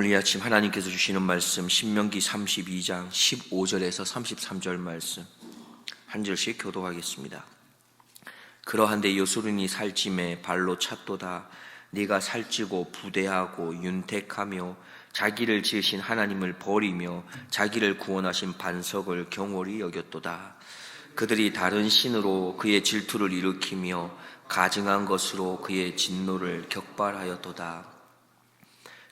오늘 이 아침 하나님께서 주시는 말씀 신명기 32장 15절에서 33절 말씀 한 절씩 교독하겠습니다. 그러한데 여수run이 살찜에 발로 찼도다. 네가 살찌고 부대하고 윤택하며 자기를 지으신 하나님을 버리며 자기를 구원하신 반석을 경홀히 여겼도다. 그들이 다른 신으로 그의 질투를 일으키며 가증한 것으로 그의 진노를 격발하였도다.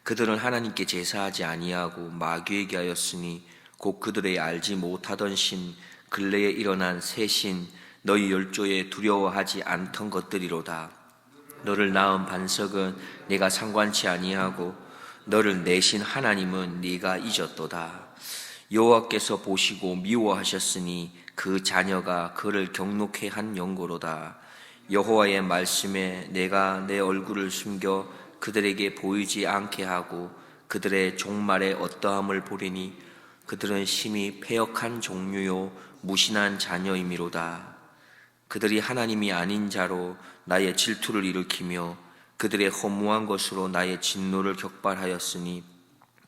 그들은 하나님께 제사하지 아니하고 마귀에게 하였으니 곧 그들의 알지 못하던 신 근래에 일어난 새 신 너희 열조에 두려워하지 않던 것들이로다. 너를 낳은 반석은 네가 상관치 아니하고 너를 내신 하나님은 네가 잊었도다. 여호와께서 보시고 미워하셨으니 그 자녀가 그를 경록해 한 연고로다. 여호와의 말씀에 내가 내 얼굴을 숨겨 그들에게 보이지 않게 하고 그들의 종말에 어떠함을 보리니 그들은 심히 패역한 종류요 무신한 자녀이미로다. 그들이 하나님이 아닌 자로 나의 질투를 일으키며 그들의 허무한 것으로 나의 진노를 격발하였으니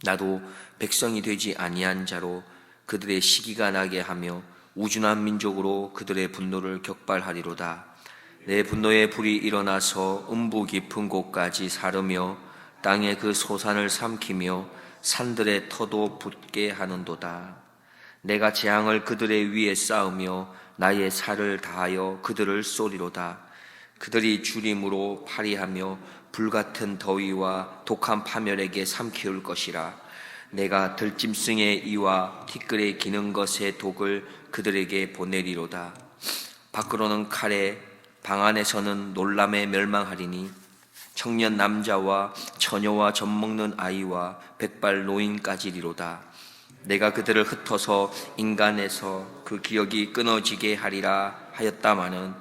나도 백성이 되지 아니한 자로 그들의 시기가 나게 하며 우준한 민족으로 그들의 분노를 격발하리로다. 내 분노의 불이 일어나서 음부 깊은 곳까지 사르며 땅의 그 소산을 삼키며 산들의 터도 붙게 하는도다. 내가 재앙을 그들의 위에 쌓으며 나의 살을 다하여 그들을 쏘리로다. 그들이 주림으로 파리하며 불같은 더위와 독한 파멸에게 삼키울 것이라. 내가 들짐승의 이와 티끌에 기는 것의 독을 그들에게 보내리로다. 밖으로는 칼에 방 안에서는 놀람에 멸망하리니 청년 남자와 처녀와 젖먹는 아이와 백발 노인까지리로다. 내가 그들을 흩어서 인간에서 그 기억이 끊어지게 하리라 하였다마는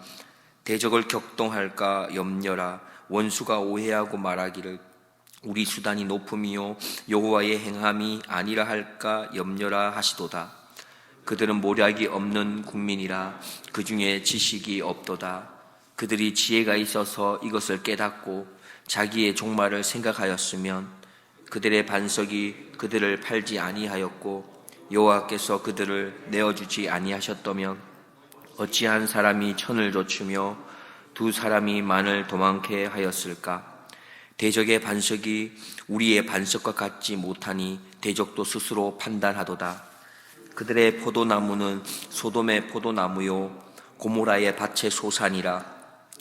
대적을 격동할까 염려라. 원수가 오해하고 말하기를 우리 수단이 높음이요 여호와의 행함이 아니라 할까 염려라 하시도다. 그들은 모략이 없는 국민이라 그 중에 지식이 없도다. 그들이 지혜가 있어서 이것을 깨닫고 자기의 종말을 생각하였으면 그들의 반석이 그들을 팔지 아니하였고 여호와께서 그들을 내어주지 아니하셨다면 어찌 한 사람이 천을 좇으며 두 사람이 만을 도망케 하였을까? 대적의 반석이 우리의 반석과 같지 못하니 대적도 스스로 판단하도다. 그들의 포도나무는 소돔의 포도나무요 고모라의 밭의 소산이라.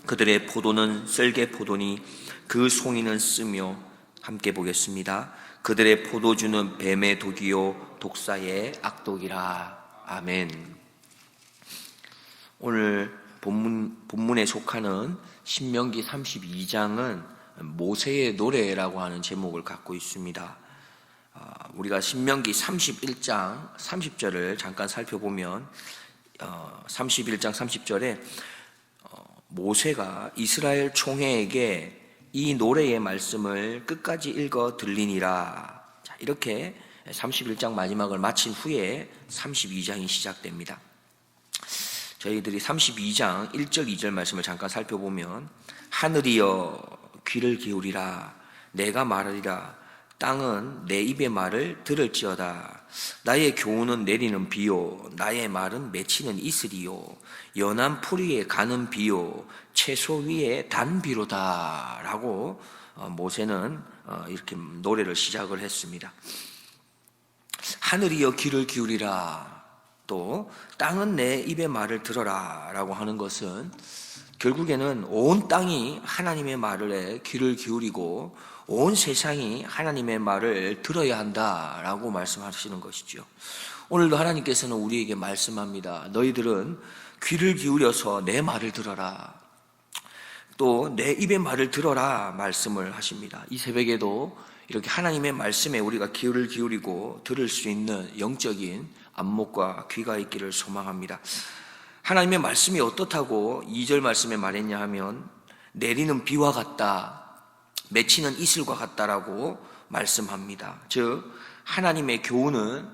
그들의 포도는 썰개 포도니 그 송이는 쓰며 함께 보겠습니다. 그들의 포도주는 뱀의 독이요 독사의 악독이라. 아멘. 오늘 본문에 속하는 신명기 32장은 모세의 노래라고 하는 제목을 갖고 있습니다. 우리가 신명기 31장 30절을 잠깐 살펴보면 31장 30절에 모세가 이스라엘 총회에게 이 노래의 말씀을 끝까지 읽어 들리니라. 이렇게 31장 마지막을 마친 후에 32장이 시작됩니다. 저희들이 32장 1절 2절 말씀을 잠깐 살펴보면 하늘이여 귀를 기울이라. 내가 말하리라. 땅은 내 입의 말을 들을지어다. 나의 교훈은 내리는 비요 나의 말은 맺히는 이슬이요 연한 풀 위에 가는 비요 채소 위에 단 비로다 라고 모세는 이렇게 노래를 시작을 했습니다. 하늘이여 귀를 기울이라. 또 땅은 내 입의 말을 들어라 라고 하는 것은 결국에는 온 땅이 하나님의 말에 귀를 기울이고 온 세상이 하나님의 말을 들어야 한다라고 말씀하시는 것이죠. 오늘도 하나님께서는 우리에게 말씀합니다. 너희들은 귀를 기울여서 내 말을 들어라. 또 내 입의 말을 들어라 말씀을 하십니다. 이 새벽에도 이렇게 하나님의 말씀에 우리가 귀를 기울이고 들을 수 있는 영적인 안목과 귀가 있기를 소망합니다. 하나님의 말씀이 어떻다고 2절 말씀에 말했냐 하면 내리는 비와 같다. 맺히는 이슬과 같다라고 말씀합니다. 즉 하나님의 교훈은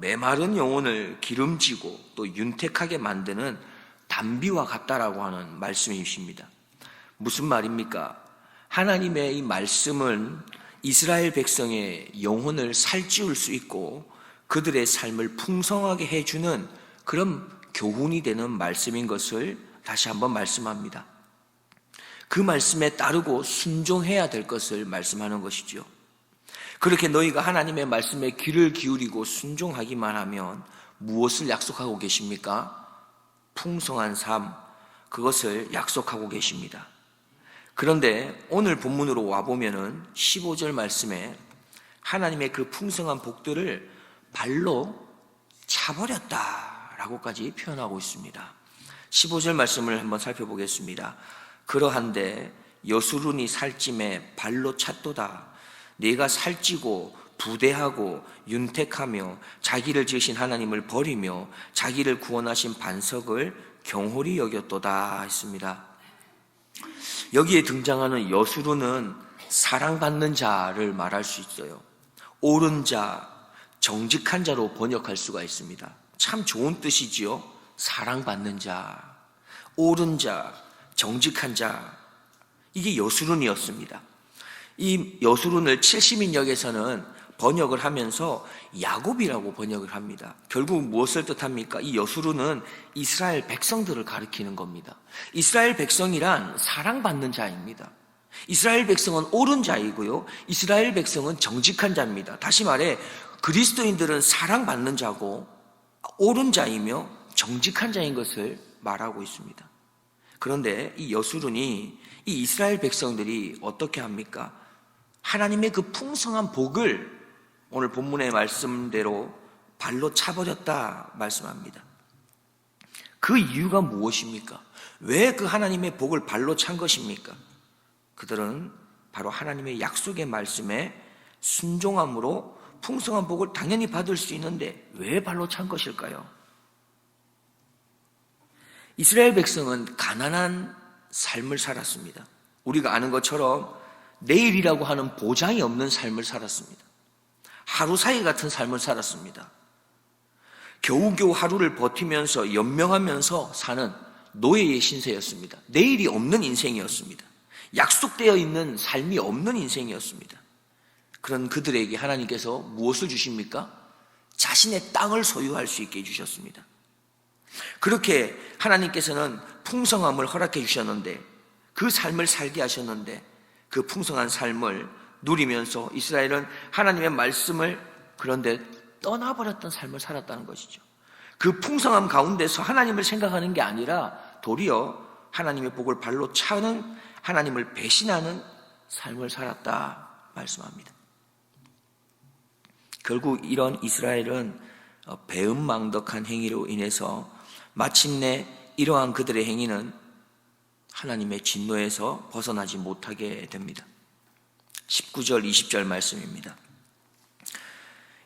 메마른 영혼을 기름지고 또 윤택하게 만드는 단비와 같다라고 하는 말씀이십니다. 무슨 말입니까? 하나님의 이 말씀은 이스라엘 백성의 영혼을 살찌울 수 있고 그들의 삶을 풍성하게 해주는 그런 교훈이 되는 말씀인 것을 다시 한번 말씀합니다. 그 말씀에 따르고 순종해야 될 것을 말씀하는 것이죠. 그렇게 너희가 하나님의 말씀에 귀를 기울이고 순종하기만 하면 무엇을 약속하고 계십니까? 풍성한 삶, 그것을 약속하고 계십니다. 그런데 오늘 본문으로 와보면은 15절 말씀에 하나님의 그 풍성한 복들을 발로 차버렸다라고까지 표현하고 있습니다. 15절 말씀을 한번 살펴보겠습니다. 그러한데 여수론이 살찜에 발로 찼도다. 네가 살찌고 부대하고 윤택하며 자기를 지으신 하나님을 버리며 자기를 구원하신 반석을 경홀히 여겼도다 했습니다. 여기에 등장하는 여수론은 사랑받는 자를 말할 수 있어요. 옳은 자, 정직한 자로 번역할 수가 있습니다. 참 좋은 뜻이지요. 사랑받는 자, 옳은 자, 정직한 자, 이게 여수론이었습니다. 이 여수론을 70인역에서는 번역을 하면서 야곱이라고 번역을 합니다. 결국 무엇을 뜻합니까? 이 여수론은 이스라엘 백성들을 가리키는 겁니다. 이스라엘 백성이란 사랑받는 자입니다. 이스라엘 백성은 옳은 자이고요, 이스라엘 백성은 정직한 자입니다. 다시 말해 그리스도인들은 사랑받는 자고 옳은 자이며 정직한 자인 것을 말하고 있습니다. 그런데 이 여수론이 이 이스라엘 백성들이 어떻게 합니까? 하나님의 그 풍성한 복을 오늘 본문의 말씀대로 발로 차버렸다 말씀합니다. 그 이유가 무엇입니까? 왜 그 하나님의 복을 발로 찬 것입니까? 그들은 바로 하나님의 약속의 말씀에 순종함으로 풍성한 복을 당연히 받을 수 있는데 왜 발로 찬 것일까요? 이스라엘 백성은 가난한 삶을 살았습니다. 우리가 아는 것처럼 내일이라고 하는 보장이 없는 삶을 살았습니다. 하루 사이 같은 삶을 살았습니다. 겨우겨우 하루를 버티면서 연명하면서 사는 노예의 신세였습니다. 내일이 없는 인생이었습니다. 약속되어 있는 삶이 없는 인생이었습니다. 그런 그들에게 하나님께서 무엇을 주십니까? 자신의 땅을 소유할 수 있게 해주셨습니다. 그렇게 하나님께서는 풍성함을 허락해 주셨는데, 그 삶을 살게 하셨는데, 그 풍성한 삶을 누리면서 이스라엘은 하나님의 말씀을 그런데 떠나버렸던 삶을 살았다는 것이죠. 그 풍성함 가운데서 하나님을 생각하는 게 아니라 도리어 하나님의 복을 발로 차는, 하나님을 배신하는 삶을 살았다 말씀합니다. 결국 이런 이스라엘은 배은망덕한 행위로 인해서 마침내 이러한 그들의 행위는 하나님의 진노에서 벗어나지 못하게 됩니다. 19절 20절 말씀입니다.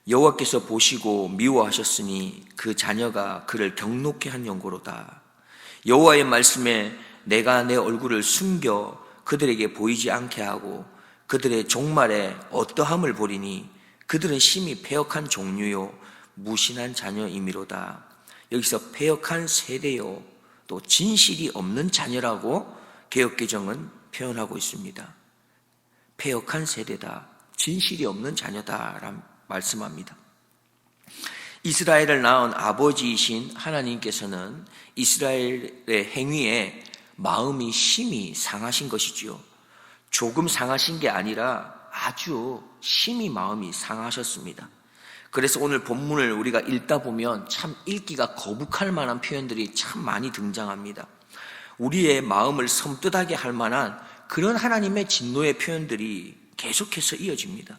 여호와께서 보시고 미워하셨으니 그 자녀가 그를 경노케 한 연고로다. 여호와의 말씀에 내가 내 얼굴을 숨겨 그들에게 보이지 않게 하고 그들의 종말에 어떠함을 보리니 그들은 심히 패역한 종류요 무신한 자녀이미로다. 여기서 패역한 세대요 또 진실이 없는 자녀라고 개역개정은 표현하고 있습니다. 패역한 세대다, 진실이 없는 자녀다 라는 말씀합니다. 이스라엘을 낳은 아버지이신 하나님께서는 이스라엘의 행위에 마음이 심히 상하신 것이지요. 조금 상하신 게 아니라 아주 심히 마음이 상하셨습니다. 그래서 오늘 본문을 우리가 읽다 보면 참 읽기가 거북할 만한 표현들이 참 많이 등장합니다. 우리의 마음을 섬뜩하게 할 만한 그런 하나님의 진노의 표현들이 계속해서 이어집니다.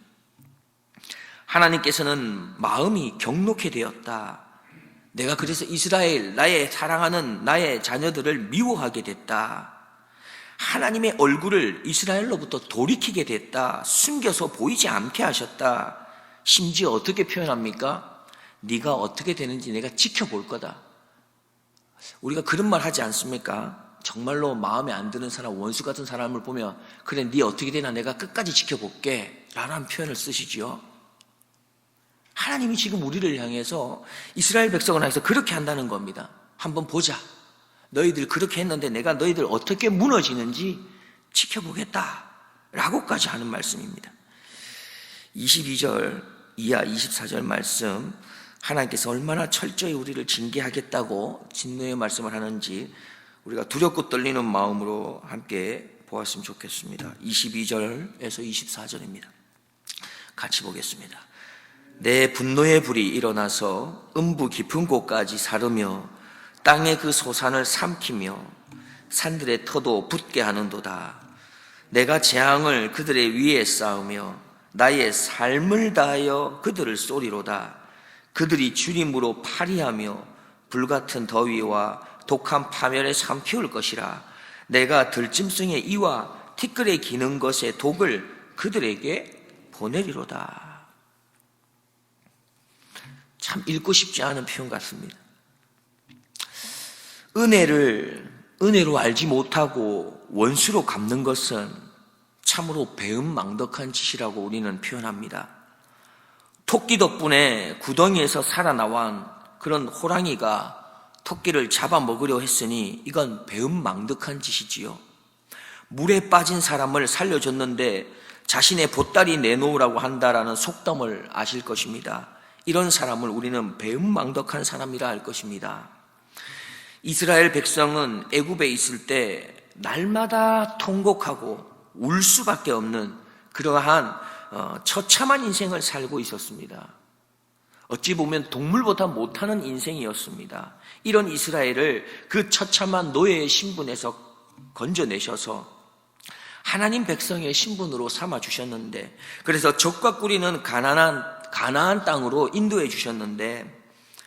하나님께서는 마음이 경록해 되었다. 내가 그래서 이스라엘, 나의 사랑하는 나의 자녀들을 미워하게 됐다. 하나님의 얼굴을 이스라엘로부터 돌이키게 됐다. 숨겨서 보이지 않게 하셨다. 심지어 어떻게 표현합니까? 네가 어떻게 되는지 내가 지켜볼 거다. 우리가 그런 말 하지 않습니까? 정말로 마음에 안 드는 사람, 원수 같은 사람을 보면 그래 네 어떻게 되나 내가 끝까지 지켜볼게 라는 표현을 쓰시지요. 하나님이 지금 우리를 향해서 이스라엘 백성을 향해서 그렇게 한다는 겁니다. 한번 보자. 너희들 그렇게 했는데 내가 너희들 어떻게 무너지는지 지켜보겠다 라고까지 하는 말씀입니다. 22절 이하 24절 말씀, 하나님께서 얼마나 철저히 우리를 징계하겠다고 진노의 말씀을 하는지 우리가 두렵고 떨리는 마음으로 함께 보았으면 좋겠습니다. 22절에서 24절입니다. 같이 보겠습니다. 내 분노의 불이 일어나서 음부 깊은 곳까지 사르며 땅의 그 소산을 삼키며 산들의 터도 붙게 하는도다. 내가 재앙을 그들의 위에 쌓으며 나의 삶을 다하여 그들을 쏘리로다. 그들이 주림으로 파리하며 불같은 더위와 독한 파멸에 삼키울 것이라. 내가 들짐승의 이와 티끌에 기는 것의 독을 그들에게 보내리로다. 참 읽고 싶지 않은 표현 같습니다. 은혜로 알지 못하고 원수로 갚는 것은 참으로 배은망덕한 짓이라고 우리는 표현합니다. 토끼 덕분에 구덩이에서 살아나온 그런 호랑이가 토끼를 잡아먹으려 했으니 이건 배은망덕한 짓이지요. 물에 빠진 사람을 살려줬는데 자신의 보따리 내놓으라고 한다라는 속담을 아실 것입니다. 이런 사람을 우리는 배은망덕한 사람이라 할 것입니다. 이스라엘 백성은 애굽에 있을 때 날마다 통곡하고 울 수밖에 없는 그러한 처참한 인생을 살고 있었습니다. 어찌 보면 동물보다 못하는 인생이었습니다. 이런 이스라엘을 그 처참한 노예의 신분에서 건져내셔서 하나님 백성의 신분으로 삼아주셨는데, 그래서 적과 꿀이는 가나안 땅으로 인도해 주셨는데,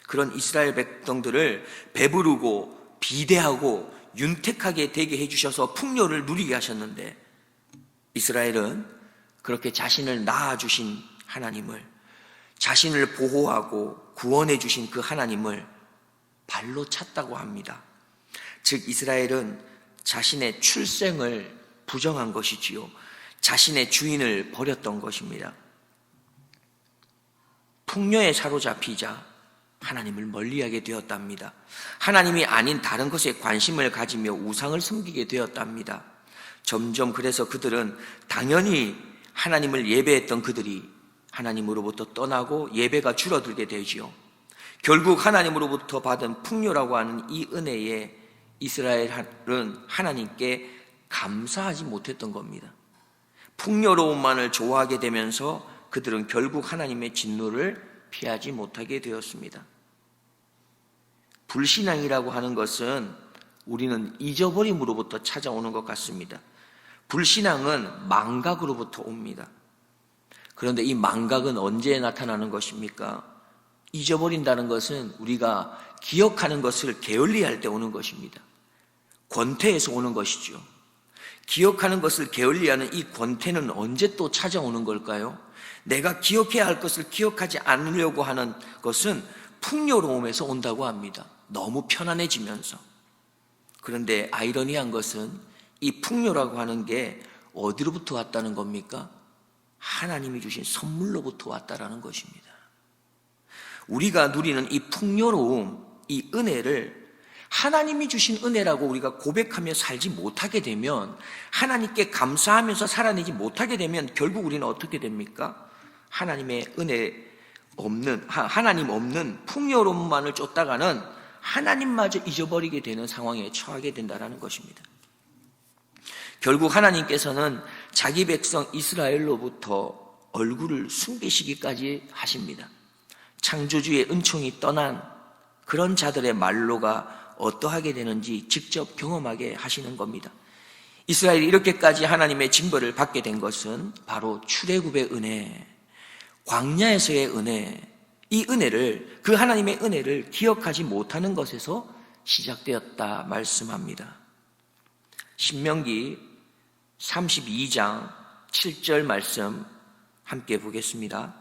그런 이스라엘 백성들을 배부르고 비대하고 윤택하게 되게 해주셔서 풍요를 누리게 하셨는데, 이스라엘은 그렇게 자신을 낳아주신 하나님을, 자신을 보호하고 구원해 주신 그 하나님을 발로 찼다고 합니다. 즉 이스라엘은 자신의 출생을 부정한 것이지요, 자신의 주인을 버렸던 것입니다. 풍요에 사로잡히자 하나님을 멀리하게 되었답니다. 하나님이 아닌 다른 것에 관심을 가지며 우상을 섬기게 되었답니다. 점점 그래서 그들은 당연히 하나님을 예배했던 그들이 하나님으로부터 떠나고 예배가 줄어들게 되지요. 결국 하나님으로부터 받은 풍요라고 하는 이 은혜에 이스라엘은 하나님께 감사하지 못했던 겁니다. 풍요로움만을 좋아하게 되면서 그들은 결국 하나님의 진노를 피하지 못하게 되었습니다. 불신앙이라고 하는 것은 우리는 잊어버림으로부터 찾아오는 것 같습니다. 불신앙은 망각으로부터 옵니다. 그런데 이 망각은 언제 나타나는 것입니까? 잊어버린다는 것은 우리가 기억하는 것을 게을리할 때 오는 것입니다. 권태에서 오는 것이죠. 기억하는 것을 게을리하는 이 권태는 언제 또 찾아오는 걸까요? 내가 기억해야 할 것을 기억하지 않으려고 하는 것은 풍요로움에서 온다고 합니다. 너무 편안해지면서. 그런데 아이러니한 것은 이 풍요라고 하는 게 어디로부터 왔다는 겁니까? 하나님이 주신 선물로부터 왔다라는 것입니다. 우리가 누리는 이 풍요로움, 이 은혜를 하나님이 주신 은혜라고 우리가 고백하며 살지 못하게 되면, 하나님께 감사하면서 살아내지 못하게 되면 결국 우리는 어떻게 됩니까? 하나님의 은혜 없는, 하나님 없는 풍요로움만을 쫓다가는 하나님마저 잊어버리게 되는 상황에 처하게 된다는 것입니다. 결국 하나님께서는 자기 백성 이스라엘로부터 얼굴을 숨기시기까지 하십니다. 창조주의 은총이 떠난 그런 자들의 말로가 어떠하게 되는지 직접 경험하게 하시는 겁니다. 이스라엘이 이렇게까지 하나님의 징벌을 받게 된 것은 바로 출애굽의 은혜, 광야에서의 은혜, 이 은혜를, 그 하나님의 은혜를 기억하지 못하는 것에서 시작되었다 말씀합니다. 신명기 32장 7절 말씀 함께 보겠습니다.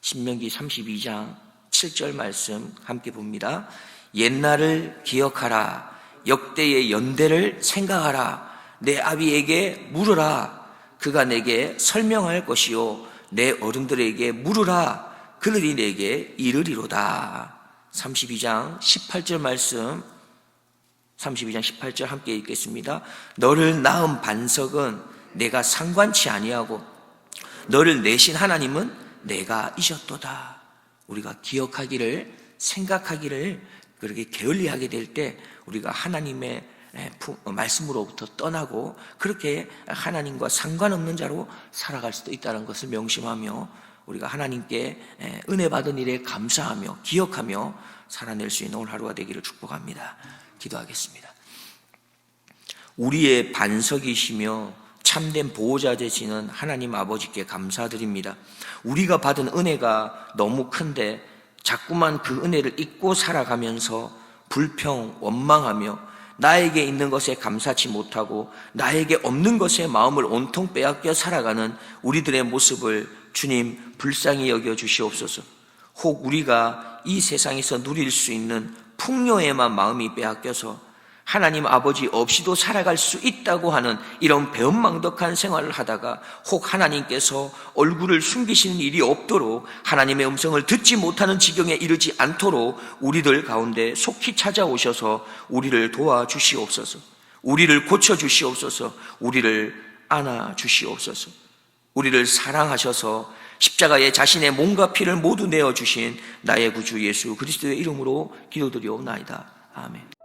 신명기 32장 7절 말씀 함께 봅니다. 옛날을 기억하라. 역대의 연대를 생각하라. 내 아비에게 물으라. 그가 내게 설명할 것이요. 내 어른들에게 물으라. 그들이 내게 이르리로다. 32장 18절 말씀, 32장 18절 함께 읽겠습니다. 너를 낳은 반석은 내가 상관치 아니하고 너를 내신 하나님은 내가 이셨도다. 우리가 기억하기를, 생각하기를 그렇게 게을리하게 될 때 우리가 하나님의 말씀으로부터 떠나고 그렇게 하나님과 상관없는 자로 살아갈 수도 있다는 것을 명심하며 우리가 하나님께 은혜 받은 일에 감사하며 기억하며 살아낼 수 있는 오늘 하루가 되기를 축복합니다. 기도하겠습니다. 우리의 반석이시며 참된 보호자 되시는 하나님 아버지께 감사드립니다. 우리가 받은 은혜가 너무 큰데 자꾸만 그 은혜를 잊고 살아가면서 불평, 원망하며 나에게 있는 것에 감사치 못하고 나에게 없는 것에 마음을 온통 빼앗겨 살아가는 우리들의 모습을 주님 불쌍히 여겨 주시옵소서. 혹 우리가 이 세상에서 누릴 수 있는 풍요에만 마음이 빼앗겨서 하나님 아버지 없이도 살아갈 수 있다고 하는 이런 배은망덕한 생활을 하다가 혹 하나님께서 얼굴을 숨기시는 일이 없도록 하나님의 음성을 듣지 못하는 지경에 이르지 않도록 우리들 가운데 속히 찾아오셔서 우리를 도와주시옵소서. 우리를 고쳐주시옵소서. 우리를 안아주시옵소서. 우리를 사랑하셔서 십자가에 자신의 몸과 피를 모두 내어주신 나의 구주 예수 그리스도의 이름으로 기도드리옵나이다. 아멘.